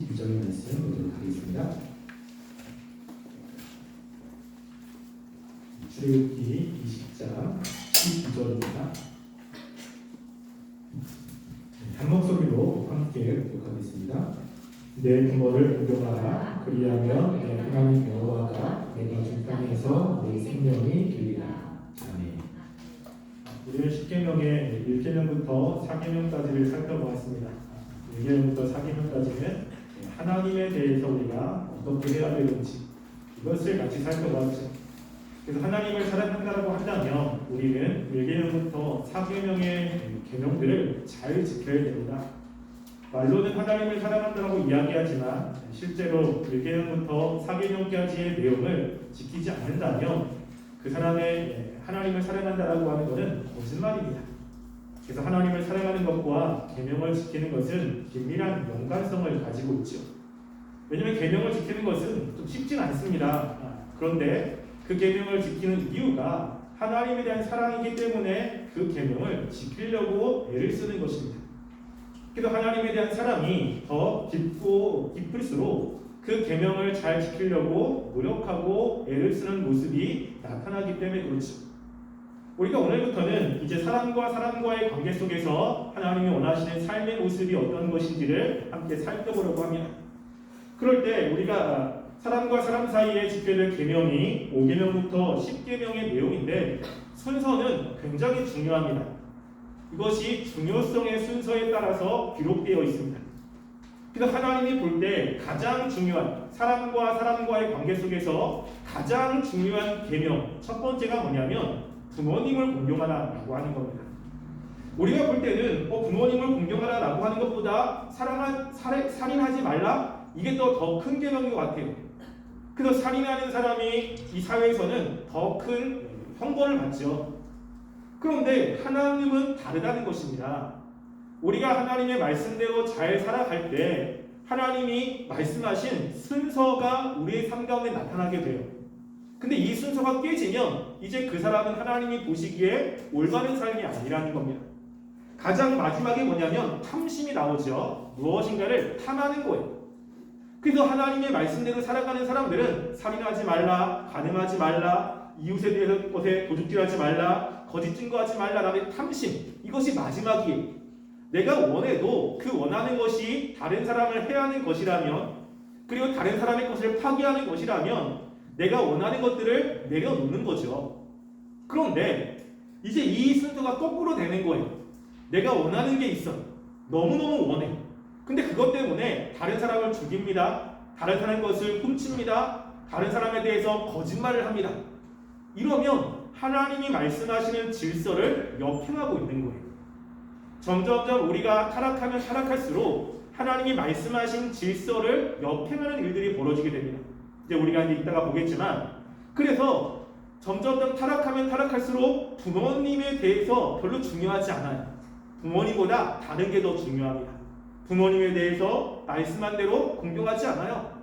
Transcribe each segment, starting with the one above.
12절의 말씀 보도록 하겠습니다. 출애굽기 20장 12절입니다. 한 목소리로 함께 교독하겠습니다. 내 부모를 공경하라. 그리하면 내 하나님 여호와가 내가 준 땅에서 내 생명이 되리라. 아멘. 우리는 10계명의 1계명부터 4계명까지를 살펴보았습니다. 1계명부터 4계명까지는 하나님에 대해서 우리가 어떻게 해야 되는지 이것을 같이 살펴보았죠. 그래서 하나님을 사랑한다고 한다면 우리는 1계명부터 4계명의 계명들을 잘 지켜야 됩니다. 말로는 하나님을 사랑한다고 이야기하지만 실제로 1계명부터 4계명까지의 내용을 지키지 않는다면 그 사람의 하나님을 사랑한다라고 하는 것은 거짓말입니다. 그래서 하나님을 사랑하는 것과 계명을 지키는 것은 긴밀한 연관성을 가지고 있죠. 왜냐하면 계명을 지키는 것은 좀 쉽진 않습니다. 그런데 그 계명을 지키는 이유가 하나님에 대한 사랑이기 때문에 그 계명을 지키려고 애를 쓰는 것입니다. 그래서 하나님에 대한 사랑이 더 깊고 깊을수록 그 계명을 잘 지키려고 노력하고 애를 쓰는 모습이 나타나기 때문에 그렇죠. 우리가 오늘부터는 이제 사람과 사람과의 관계 속에서 하나님이 원하시는 삶의 모습이 어떤 것인지를 함께 살펴보려고 합니다. 그럴 때 우리가 사람과 사람 사이에 지켜야 될 계명이 5계명부터 10계명의 내용인데 순서는 굉장히 중요합니다. 이것이 중요성의 순서에 따라서 기록되어 있습니다. 그래서 하나님이 볼 때 가장 중요한 사람과 사람과의 관계 속에서 가장 중요한 계명 첫 번째가 뭐냐면 부모님을 공경하라라고 하는 겁니다. 우리가 볼 때는 부모님을 공경하라라고 하는 것보다 살인하지 말라 이게 더 큰 계명인 것 같아요. 그래서 살인하는 사람이 이 사회에서는 더 큰 형벌을 받죠. 그런데 하나님은 다르다는 것입니다. 우리가 하나님의 말씀대로 잘 살아갈 때 하나님이 말씀하신 순서가 우리의 삶 가운데 나타나게 돼요. 근데 이 순서가 깨지면 이제 그 사람은 하나님이 보시기에 올바른 삶이 아니라는 겁니다. 가장 마지막에 뭐냐면 탐심이 나오죠. 무엇인가를 탐하는 거예요. 그래서 하나님의 말씀대로 살아가는 사람들은 살인하지 말라, 간음하지 말라, 이웃에 대해서 것에 도둑질하지 말라, 거짓 증거하지 말라라는 탐심, 이것이 마지막이에요. 내가 원해도 그 원하는 것이 다른 사람을 해하는 것이라면, 그리고 다른 사람의 것을 파괴하는 것이라면 내가 원하는 것들을 내려놓는 거죠. 그런데 이제 이 순서가 거꾸로 되는 거예요. 내가 원하는 게 있어. 너무너무 원해. 근데 그것 때문에 다른 사람을 죽입니다. 다른 사람의 것을 훔칩니다. 다른 사람에 대해서 거짓말을 합니다. 이러면 하나님이 말씀하시는 질서를 역행하고 있는 거예요. 점점점 우리가 타락하면 타락할수록 하나님이 말씀하신 질서를 역행하는 일들이 벌어지게 됩니다. 이제 우리가 이따가 보겠지만, 그래서 점점점 타락하면 타락할수록 부모님에 대해서 별로 중요하지 않아요. 부모님보다 다른 게 더 중요합니다. 부모님에 대해서 말씀한 대로 공경하지 않아요.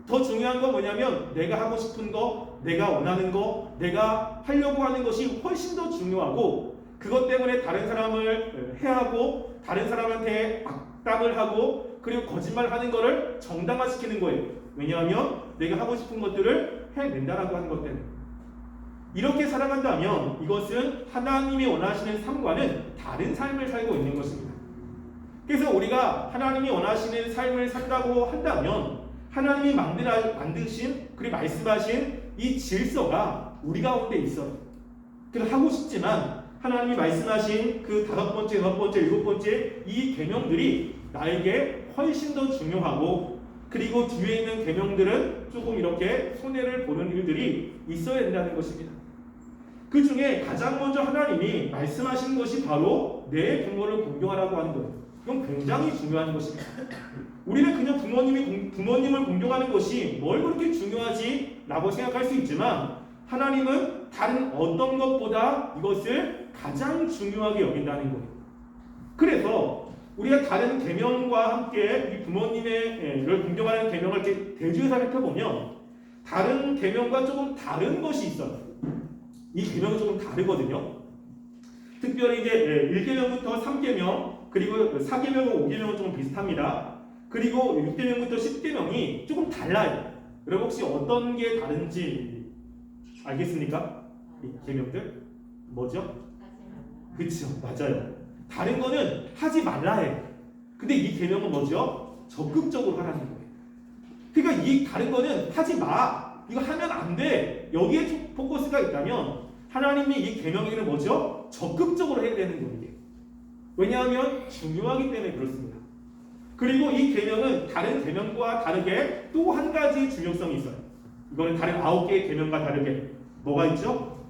더 중요한 건 뭐냐면 내가 하고 싶은 거, 내가 원하는 거, 내가 하려고 하는 것이 훨씬 더 중요하고, 그것 때문에 다른 사람을 해하고 다른 사람한테 악담을 하고 그리고 거짓말하는 것을 정당화시키는 거예요. 왜냐하면 내가 하고 싶은 것들을 해낸다라고 하는 것 때문에. 이렇게 살아간다면 이것은 하나님이 원하시는 삶과는 다른 삶을 살고 있는 것입니다. 그래서 우리가 하나님이 원하시는 삶을 산다고 한다면 하나님이 만드신 그리고 말씀하신 이 질서가 우리 가운데 있어요. 그래서 하고 싶지만 하나님이 말씀하신 그 5번째, 6번째, 7번째 이 계명들이 나에게 훨씬 더 중요하고, 그리고 뒤에 있는 계명들은 조금 이렇게 손해를 보는 일들이 있어야 된다는 것입니다. 그 중에 가장 먼저 하나님이 말씀하신 것이 바로 내 부모를 공경하라고 하는 거예요. 이건 굉장히 중요한 것입니다. 우리는 그냥 부모님을 공경하는 것이 뭘 그렇게 중요하지? 라고 생각할 수 있지만 하나님은 다른 어떤 것보다 이것을 가장 중요하게 여긴다는 거예요. 그래서 우리가 다른 계명과 함께 이 부모님을 공경하는 계명을 이렇게 대조해서 살펴보면 다른 계명과 조금 다른 것이 있어요. 이 계명이 조금 다르거든요. 특별히 이제 1계명부터 3계명 그리고 4계명과 5계명은 좀 비슷합니다. 그리고 6계명부터 10계명이 조금 달라요. 여러분 혹시 어떤 게 다른지 알겠습니까? 이 계명들 뭐죠? 그렇죠, 맞아요. 다른 거는 하지 말라 해요. 근데 이 계명은 뭐죠? 적극적으로 하라는 거예요. 그러니까 이 다른 거는 하지 마, 이거 하면 안 돼, 여기에 포커스가 있다면 하나님이 이 계명에는 뭐죠? 적극적으로 해야 되는 거예요. 왜냐하면 중요하기 때문에 그렇습니다. 그리고 이 계명은 다른 계명과 다르게 또 한 가지 중요성이 있어요. 이거는 다른 9개의 계명과 다르게 뭐가 있죠?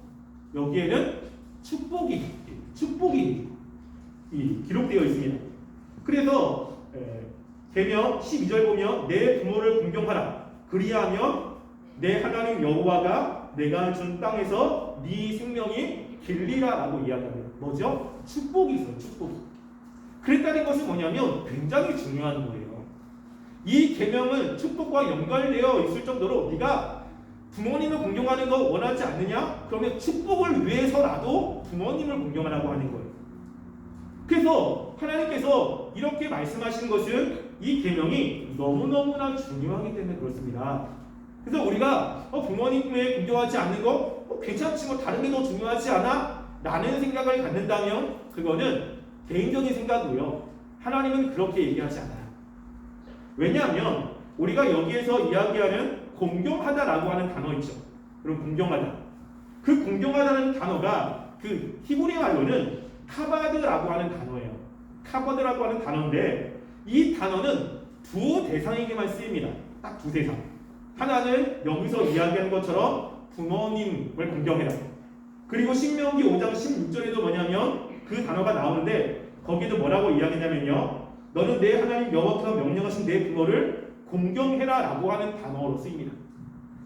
여기에는 축복이 기록되어 있습니다. 그래서 계명 12절 보면 내 부모를 공경하라. 그리하면 내 하나님 여호와가 내가 준 땅에서 네 생명이 길리라라고 이야기합니다. 뭐죠? 축복이 있어요. 축복이. 그랬다는 것은 뭐냐면 굉장히 중요한 거예요. 이 계명은 축복과 연결되어 있을 정도로 네가 부모님을 공경하는 거 원하지 않느냐? 그러면 축복을 위해서라도 부모님을 공경하라고 하는 거예요. 그래서 하나님께서 이렇게 말씀하시는 것은 이 계명이 너무너무나 중요하기 때문에 그렇습니다. 그래서 우리가 부모님을 공경하지 않는 거 괜찮지, 뭐 다른 게 더 중요하지 않아? 라는 생각을 갖는다면 그거는 개인적인 생각이고요. 하나님은 그렇게 얘기하지 않아요. 왜냐하면 우리가 여기에서 이야기하는 공경하다라고 하는 단어 있죠. 그럼 공경하다. 그 공경하다는 단어가 그 히브리 말로는 카바드라고 하는 단어예요. 카바드라고 하는 단어인데 이 단어는 두 대상에게만 쓰입니다. 딱 두 대상. 하나는 여기서 이야기하는 것처럼 부모님을 공경해라. 그리고 신명기 5장 16절에도 뭐냐면 그 단어가 나오는데 거기도 뭐라고 이야기냐면요. 너는 내 하나님 여호와께서 명령하신 내 부모를 공경해라 라고 하는 단어로 쓰입니다.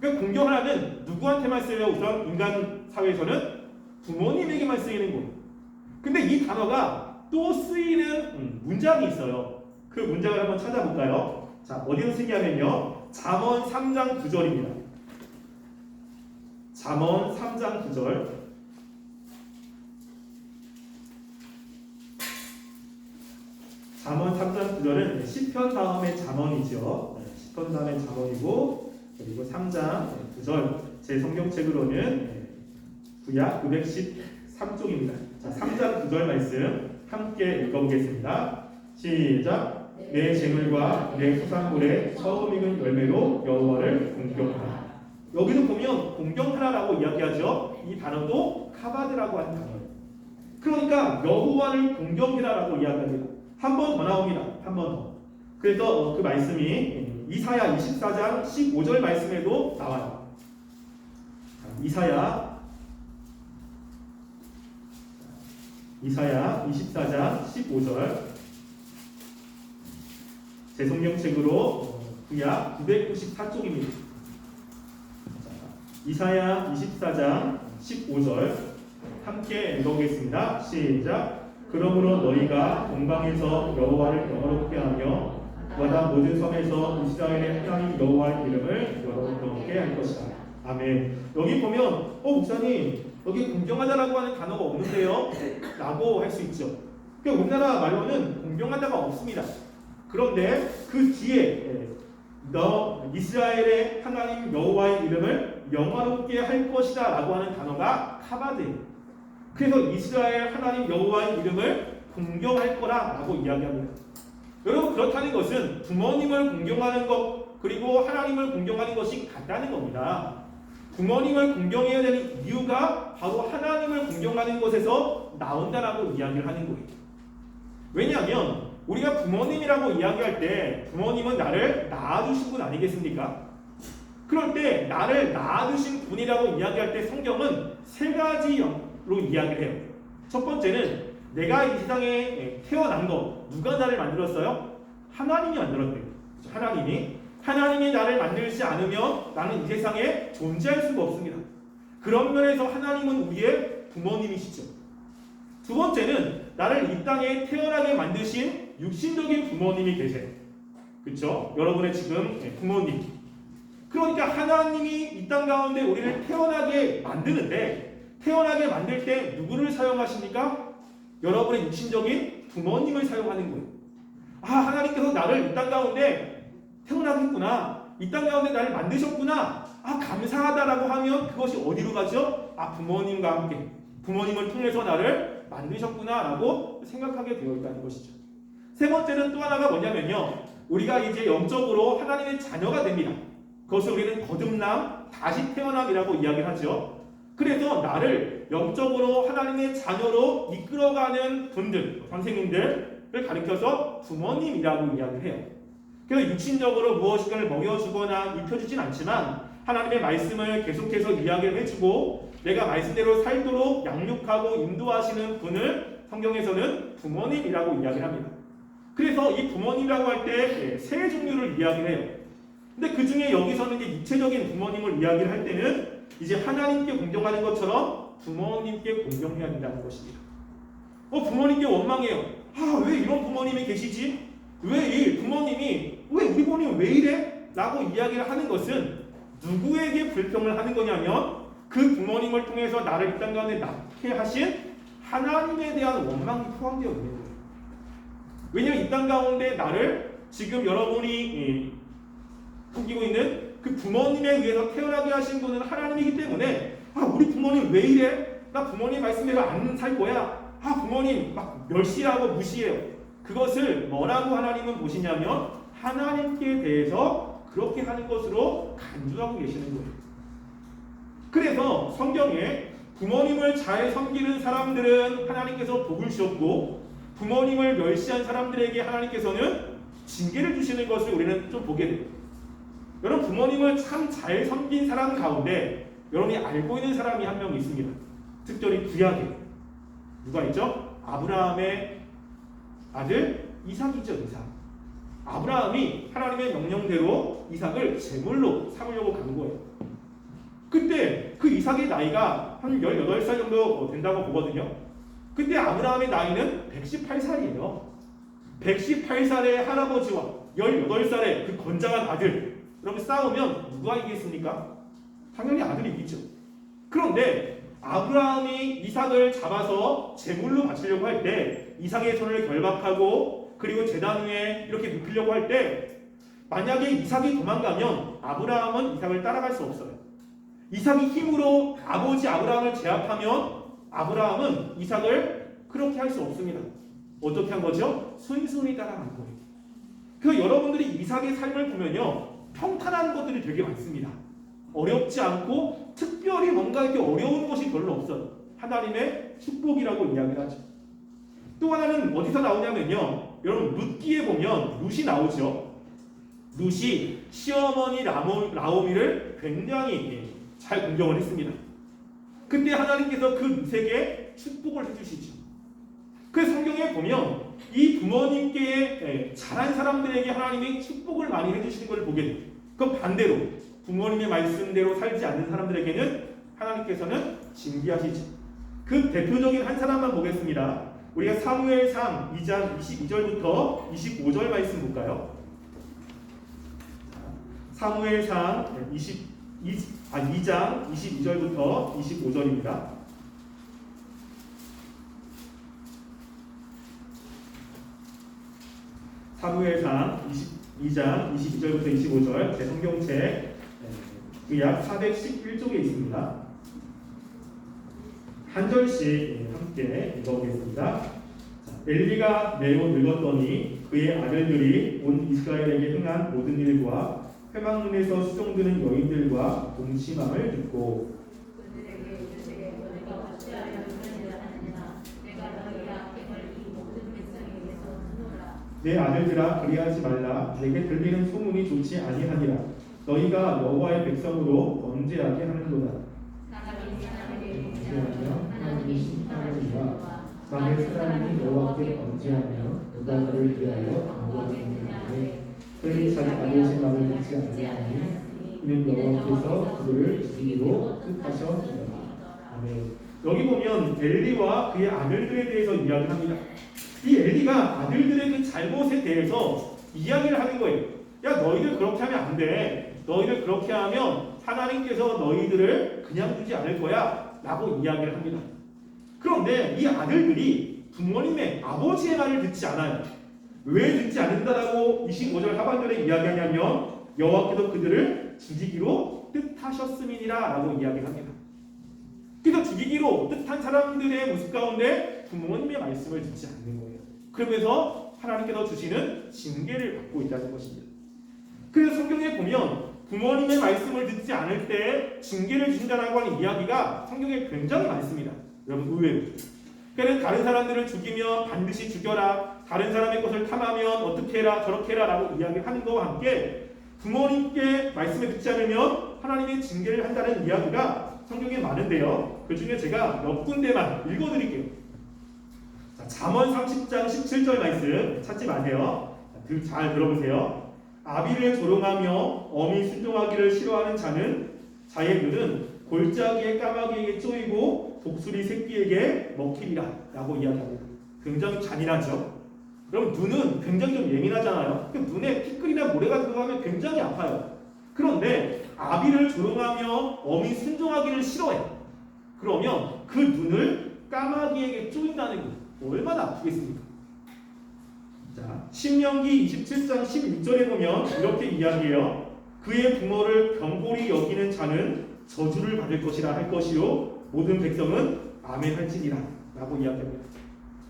그러니까 공경하라는 누구한테만 쓰여요? 우선 인간 사회에서는 부모님에게만 쓰이는 거예요. 근데 이 단어가 또 쓰이는 문장이 있어요. 그 문장을 한번 찾아볼까요? 자, 어디서 쓰냐면요. 잠언 3장 9절입니다. 잠언 3장 9절. 잠언 3장 9절은 시편 다음에 잠언이죠. 시편 다음에 잠언이고 그리고 3장 9절 제 성경책으로는 구약 913쪽입니다. 자, 3장 9절 말씀 함께 읽어보겠습니다. 시작. 내 재물과 내 소산물의 처음 익은 열매로 여호와를 공경하라. 여기도 보면 공경하라라고 이야기하죠. 이 단어도 카바드라고 하는 단어예요. 그러니까 여호와를 공경해라라고 이야기합니다. 한 번 더 나옵니다. 한 번 더. 그래서 그 말씀이 이사야 24장 15절 말씀에도 나와요. 이사야 24장 15절 제 성경책으로 구약 994쪽입니다. 이사야 24장 15절 함께 읽어보겠습니다. 시작. 그러므로 너희가 동방에서 여호와를 영화롭게 하며 마다 모든 섬에서 이스라엘의 하나님 여호와의 이름을 영화롭게 할 것이다. 아멘. 여기 보면 목사님 여기 공경하다라고 하는 단어가 없는데요? 라고 할 수 있죠. 그러니까 우리나라 말로는 공경하다가 없습니다. 그런데 그 뒤에 너 이스라엘의 하나님 여호와의 이름을 영화롭게 할 것이다 라고 하는 단어가 카바드예요. 그래서 이스라엘 하나님 여호와의 이름을 공경할 거라 라고 이야기합니다. 여러분 그렇다는 것은 부모님을 공경하는 것 그리고 하나님을 공경하는 것이 같다는 겁니다. 부모님을 공경해야 되는 이유가 바로 하나님을 공경하는 것에서 나온다라고 이야기를 하는 거예요. 왜냐하면 우리가 부모님이라고 이야기할 때 부모님은 나를 낳아주신 분 아니겠습니까? 그럴 때 나를 낳아주신 분이라고 이야기할 때 성경은 세 가지로 이야기를 해요. 첫 번째는 내가 이 세상에 태어난 거 누가 나를 만들었어요? 하나님이 만들었대요. 하나님이 나를 만들지 않으면 나는 이 세상에 존재할 수가 없습니다. 그런 면에서 하나님은 우리의 부모님이시죠. 두 번째는 나를 이 땅에 태어나게 만드신 육신적인 부모님이 계세요. 그렇죠? 여러분의 지금 부모님. 그러니까 하나님이 이 땅 가운데 우리를 태어나게 만드는데 태어나게 만들 때 누구를 사용하십니까? 여러분의 육신적인 부모님을 사용하는 거예요. 하나님께서 나를 이 땅 가운데 태어나겠구나. 이 땅 가운데 나를 만드셨구나. 감사하다라고 하면 그것이 어디로 가죠? 부모님과 함께 부모님을 통해서 나를 만드셨구나라고 생각하게 되어 있다는 것이죠. 세 번째는 또 하나가 뭐냐면요. 우리가 이제 영적으로 하나님의 자녀가 됩니다. 그것을 우리는 거듭남, 다시 태어남이라고 이야기를 하죠. 그래서 나를 영적으로 하나님의 자녀로 이끌어가는 분들, 선생님들을 가리켜서 부모님이라고 이야기를 해요. 그래서 육신적으로 무엇인가를 먹여주거나 입혀주진 않지만 하나님의 말씀을 계속해서 이야기를 해주고 내가 말씀대로 살도록 양육하고 인도하시는 분을 성경에서는 부모님이라고 이야기를 합니다. 그래서 이 부모님이라고 할 때 세 종류를 이야기를 해요. 근데 그 중에 여기서는 이제 육체적인 부모님을 이야기를 할 때는 이제 하나님께 공경하는 것처럼 부모님께 공경해야 된다는 것입니다. 부모님께 원망해요. 왜 이런 부모님이 계시지? 왜 이 부모님이 왜 우리 부모님 왜 이래? 라고 이야기를 하는 것은 누구에게 불평을 하는 거냐면 그 부모님을 통해서 나를 이 땅 가운데 낳게 하신 하나님에 대한 원망이 포함되어 있는 거예요. 왜냐하면 이 땅 가운데 나를 지금 여러분이 섬기고 있는 그 부모님에 의해서 태어나게 하신 분은 하나님이기 때문에 우리 부모님 왜 이래? 나 부모님 말씀대로 안 살 거야. 부모님 막 멸시하고 무시해요. 그것을 뭐라고 하나님은 보시냐면 하나님께 대해서 그렇게 하는 것으로 간주하고 계시는 거예요. 그래서 성경에 부모님을 잘 섬기는 사람들은 하나님께서 복을 주셨고 부모님을 멸시한 사람들에게 하나님께서는 징계를 주시는 것을 우리는 좀 보게 돼요. 여러분 부모님을 참 잘 섬긴 사람 가운데 여러분이 알고 있는 사람이 한 명 있습니다. 특별히 구약에 누가 있죠? 아브라함의 아들 이삭이죠. 이삭. 아브라함이 하나님의 명령대로 이삭을 제물로 삼으려고 간 거예요. 그때 그 이삭의 나이가 한 18살 정도 된다고 보거든요. 그때 아브라함의 나이는 118살이에요. 118살의 할아버지와 18살의 그 건장한 아들, 여러분 싸우면 누가 이기겠습니까? 당연히 아들이 이기죠. 그런데 아브라함이 이삭을 잡아서 제물로 바치려고 할 때 이삭의 손을 결박하고 그리고 제단 위에 이렇게 눕히려고 할 때 만약에 이삭이 도망가면 아브라함은 이삭을 따라갈 수 없어요. 이삭이 힘으로 아버지 아브라함을 제압하면 아브라함은 이삭을 그렇게 할 수 없습니다. 어떻게 한 거죠? 순순히 따라간 거예요. 그 여러분들이 이삭의 삶을 보면요, 평탄한 것들이 되게 많습니다. 어렵지 않고 특별히 뭔가 이렇게 어려운 것이 별로 없어요. 하나님의 축복이라고 이야기를 하죠. 또 하나는 어디서 나오냐면요, 여러분 룻기에 보면 룻이 나오죠. 룻이 시어머니 나오미를 굉장히 잘 공경을 했습니다. 그때 하나님께서 그 룻에게 축복을 해주시죠. 그 성경에 보면 이 부모님께 잘한 사람들에게 하나님이 축복을 많이 해주시는 것을 보게 돼요. 그 반대로 부모님의 말씀대로 살지 않는 사람들에게는 하나님께서는 징계하시죠. 그 대표적인 한 사람만 보겠습니다. 우리가 사무엘상 2장 22절부터 25절 말씀 볼까요? 사무엘상 2장 22절부터 25절입니다. 사무엘상 22장 22절부터 25절 제 성경책 약 411쪽에 있습니다. 한 절씩 함께 읽어보겠습니다. 엘리가 매우 늙었더니 그의 아들들이 온 이스라엘에게 행한 모든 일과 회막문에서 수종드는 여인들과 동침함을 듣고 내 아들들아 그리하지 말라. 내게 들리는 소문이 좋지 아니하니라. 너희가 여호와의 백성으로 범죄하게 하는도다. 하나님이 심판하리라. 만일 사람이 여호와께 범죄하며 누가 그를 위하여 강구하겠느냐. 그들이 자기 아버지 말을 듣지 아니하니 이는 여호와께서 그들을 죽이기로 뜻하셨느니라. 아멘. 여기 보면 엘리와 그의 아들들에 대해서 이야기합니다. 이 엘리가 아들들의 그 잘못에 대해서 이야기를 하는 거예요. 야, 너희들 그렇게 하면 안 돼. 너희들 그렇게 하면 하나님께서 너희들을 그냥 두지 않을 거야 라고 이야기를 합니다. 그런데 이 아들들이 부모님의 아버지의 말을 듣지 않아요. 왜 듣지 않는다라고 25절 하반절에 이야기하냐면 여호와께서 그들을 죽이기로 뜻하셨음이니라라고 이야기합니다. 그래서 죽이기로 뜻한 사람들의 모습 가운데 부모님의 말씀을 듣지 않는 거예요. 그러면서 하나님께서 주시는 징계를 받고 있다는 것입니다. 그래서 성경에 보면 부모님의 말씀을 듣지 않을 때 징계를 주신다라고 하는 이야기가 성경에 굉장히 많습니다. 여러분 의외로. 그러니까 다른 사람들을 죽이면 반드시 죽여라. 다른 사람의 것을 탐하면 어떻게 해라 저렇게 해라 라고 이야기하는 것과 함께 부모님께 말씀을 듣지 않으면 하나님의 징계를 한다는 이야기가 성경에 많은데요. 그 중에 제가 몇 군데만 읽어드릴게요. 자, 잠언 30장 17절 말씀 찾지 마세요. 잘 들어보세요. 아비를 조롱하며 어미 순종하기를 싫어하는 자의 눈은 골짜기의 까마귀에게 쪼이고 독수리 새끼에게 먹히리라 라고 이야기합니다. 굉장히 잔인하죠. 여러분 눈은 굉장히 좀 예민하잖아요. 그 눈에 피클이나 모래가 들어가면 굉장히 아파요. 그런데 아비를 조롱하며 어미 순종하기를 싫어해. 그러면 그 눈을 까마귀에게 쪼인다는 거 얼마나 아프겠습니까? 자, 신명기 27장 16절에 보면 이렇게 이야기해요. 그의 부모를 경홀히 여기는 자는 저주를 받을 것이라 할 것이요 모든 백성은 아멘할지니라 라고 이야기합니다.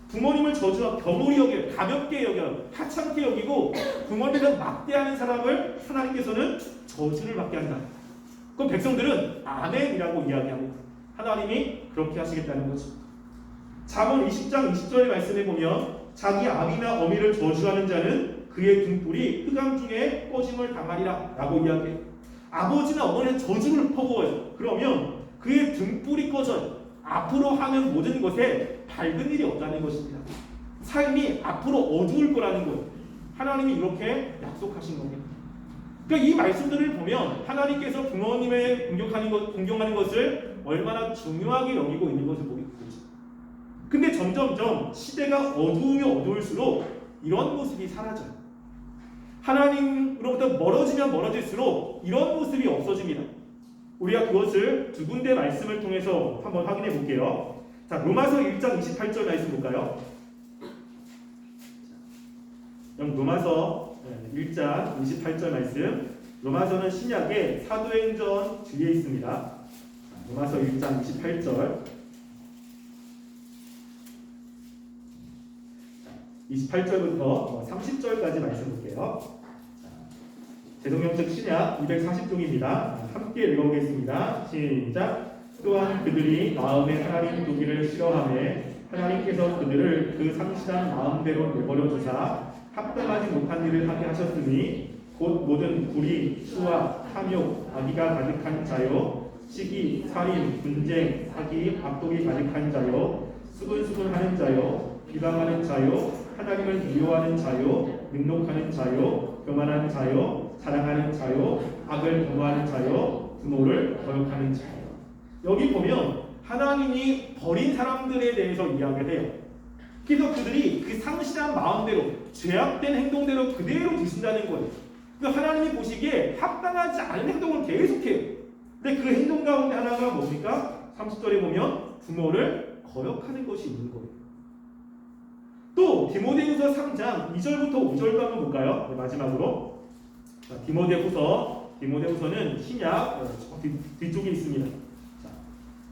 부모님을 저주하고 경홀히 여겨요. 가볍게 여겨요. 하찮게 여기고 부모님을 막대하는 사람을 하나님께서는 저주를 받게 한다. 그럼 백성들은 아멘이라고 이야기합니다. 하나님이 그렇게 하시겠다는 거죠. 잠언 20장 20절의 말씀에 보면 자기 아비나 어미를 저주하는 자는 그의 등불이 흑암 중에 꺼짐을 당하리라 라고 이야기해요. 아버지나 어머니는 저주를 퍼부어요. 그러면 그의 등불이 꺼져요. 앞으로 하는 모든 것에 밝은 일이 없다는 것입니다. 삶이 앞으로 어두울 거라는 거예요. 하나님이 이렇게 약속하신 겁니다. 그러니까 이 말씀들을 보면 하나님께서 부모님의 공경하는 것을 얼마나 중요하게 여기고 있는 것을 보게 되죠. 근데 점점점 시대가 어두우면 어두울수록 이런 모습이 사라져요. 하나님으로부터 멀어지면 멀어질수록 이런 모습이 없어집니다. 우리가 그것을 두 군데 말씀을 통해서 한번 확인해 볼게요. 자, 로마서 1장 28절 말씀 볼까요? 로마서 1장 28절 말씀. 로마서는 신약의 사도행전 뒤에 있습니다. 로마서 1장 28절. 28절부터 30절까지 말씀 볼게요. 대성경책 신약 240쪽입니다. 함께 읽어보겠습니다. 시작. 또한 그들이 마음에 하나님 두기를 싫어하며 하나님께서 그들을 그 상실한 마음대로 내버려 두사 합당하지 못한 일을 하게 하셨으니 곧 모든 불의, 수와, 탐욕, 악의가 가득한 자요 시기, 살인, 분쟁, 사기, 악독이 가득한 자요 수근수근하는 자요 비방하는 자요 하나님을 미워하는 자요 능욕하는 자요 교만한 자요 사랑하는 자요, 악을 도모하는 자요, 부모를 거역하는 자요. 여기 보면 하나님이 버린 사람들에 대해서 이야기를 해요. 그래서 그들이 그 상실한 마음대로 죄악된 행동대로 그대로 드신다는 거예요. 그래서 하나님이 보시기에 합당하지 않은 행동을 계속해요. 근데 그 행동 가운데 하나가 뭡니까? 30절에 보면 부모를 거역하는 것이 있는 거예요. 또 디모데후서 3장 2절부터 5절도 한번 볼까요? 네, 마지막으로 자, 디모데후서는 신약 뒤쪽에 있습니다. 자,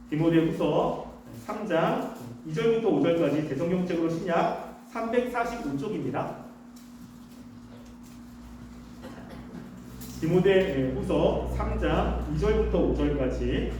디모데후서 3장 2절부터 5절까지 대성경책으로 신약 345쪽입니다. 디모데후서 3장 2절부터 5절까지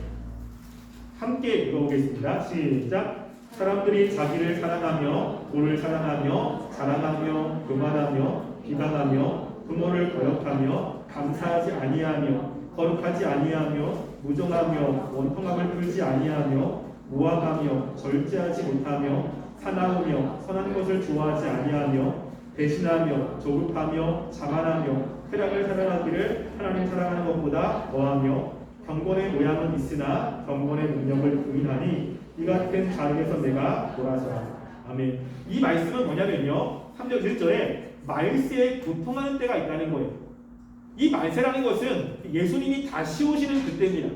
함께 읽어보겠습니다. 시작. 사람들이 자기를 사랑하며 돈을 사랑하며 자랑하며 교만하며 비방하며 부모를 거역하며 감사하지 아니하며 거룩하지 아니하며 무정하며 원통함을 풀지 아니하며 모함하며 절제하지 못하며 사나우며 선한 것을 좋아하지 아니하며 배신하며 조급하며 자만하며 쾌락을 사랑하기를 하나님 사랑하는 것보다 더하며 경건의 모양은 있으나 경건의 능력을 부인하니 이 같은 자리에서 내가 돌아서라. 아멘. 이 말씀은 뭐냐면요 3절 1절에 말세에 고통하는 때가 있다는 거예요. 이 말세라는 것은 예수님이 다시 오시는 그때입니다.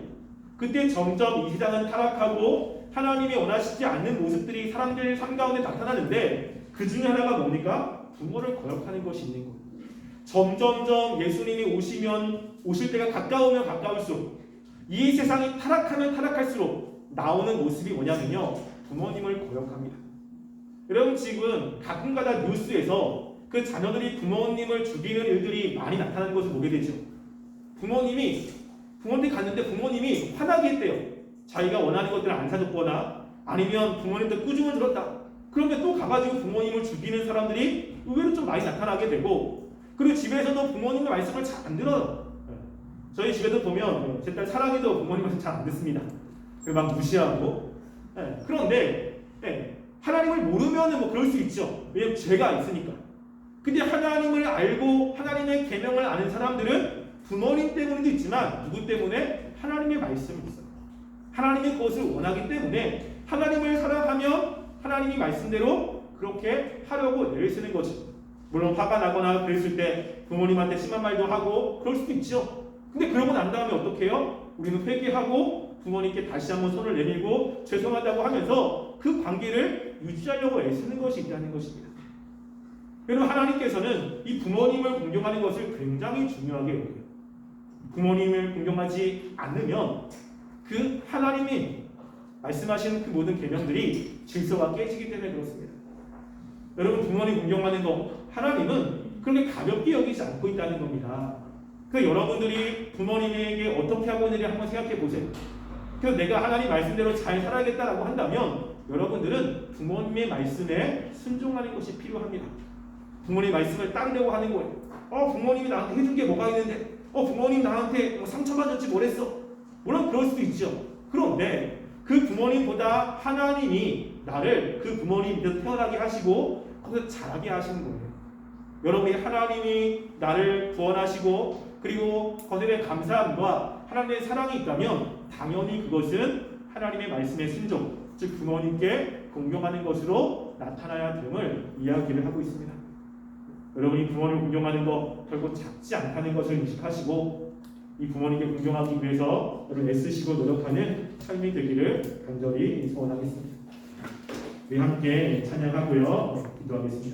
그때 점점 이 세상은 타락하고 하나님이 원하시지 않는 모습들이 사람들 삶 가운데 나타나는데 그 중에 하나가 뭡니까? 부모를 거역하는 것이 있는 거예요. 점점점 예수님이 오실 때가 가까우면 가까울수록 이 세상이 타락하면 타락할수록 나오는 모습이 뭐냐면요, 부모님을 거역합니다. 여러분 지금 가끔가다 뉴스에서 그 자녀들이 부모님을 죽이는 일들이 많이 나타나는 것을 보게 되죠. 부모님이 갔는데 부모님이 화나게 했대요. 자기가 원하는 것들을 안 사줬거나 아니면 부모님한테 꾸중을 들었다. 그런데 또 가가지고 부모님을 죽이는 사람들이 의외로 좀 많이 나타나게 되고, 그리고 집에서도 부모님의 말씀을 잘 안 들어요. 저희 집에도 보면 제 딸 사랑이도 부모님 말씀 잘 안 듣습니다. 막 무시하고. 그런데 하나님을 모르면 뭐 그럴 수 있죠. 왜냐면 죄가 있으니까. 근데 하나님을 알고 하나님의 계명을 아는 사람들은 부모님 때문에도 있지만 누구 때문에? 하나님의 말씀이 있어요. 하나님이 그것을 원하기 때문에 하나님을 사랑하면 하나님이 말씀대로 그렇게 하려고 애를 쓰는 거죠. 물론 화가 나거나 그랬을 때 부모님한테 심한 말도 하고 그럴 수도 있죠. 근데 그러고 난 다음에 어떻게 해요? 우리는 회개하고 부모님께 다시 한번 손을 내밀고 죄송하다고 하면서 그 관계를 유지하려고 애쓰는 것이 있다는 것입니다. 여러분 하나님께서는 이 부모님을 공경하는 것을 굉장히 중요하게 여겨요. 부모님을 공경하지 않으면 그 하나님이 말씀하시는 그 모든 계명들이 질서가 깨지기 때문에 그렇습니다. 여러분 부모님 공경하는 거 하나님은 그렇게 가볍게 여기지 않고 있다는 겁니다. 그래서 여러분들이 부모님에게 어떻게 하고 있는지 한번 생각해 보세요. 그래서 내가 하나님 말씀대로 잘 살아야겠다라고 한다면 여러분들은 부모님의 말씀에 순종하는 것이 필요합니다. 부모님 말씀을 따르려고 하는 거예요. 부모님이 나한테 해준 게 뭐가 있는데 부모님 나한테 상처받았지 뭐랬어. 물론 그럴 수도 있죠. 그런데 그 부모님보다 하나님이 나를 그 부모님 밑에서 태어나게 하시고 거기서 자라게 하시는 거예요. 여러분이 하나님이 나를 구원하시고 그리고 거기에 대한 감사함과 하나님의 사랑이 있다면 당연히 그것은 하나님의 말씀의 순종, 즉 부모님께 공경하는 것으로 나타나야 됨을 이야기를 하고 있습니다. 여러분이 부모님을 공경하는 것 결코 작지 않다는 것을 인식하시고 이 부모님께 공경하기 위해서 여러분 애쓰시고 노력하는 삶이 되기를 간절히 소원하겠습니다. 우리 함께 찬양하고요, 기도하겠습니다.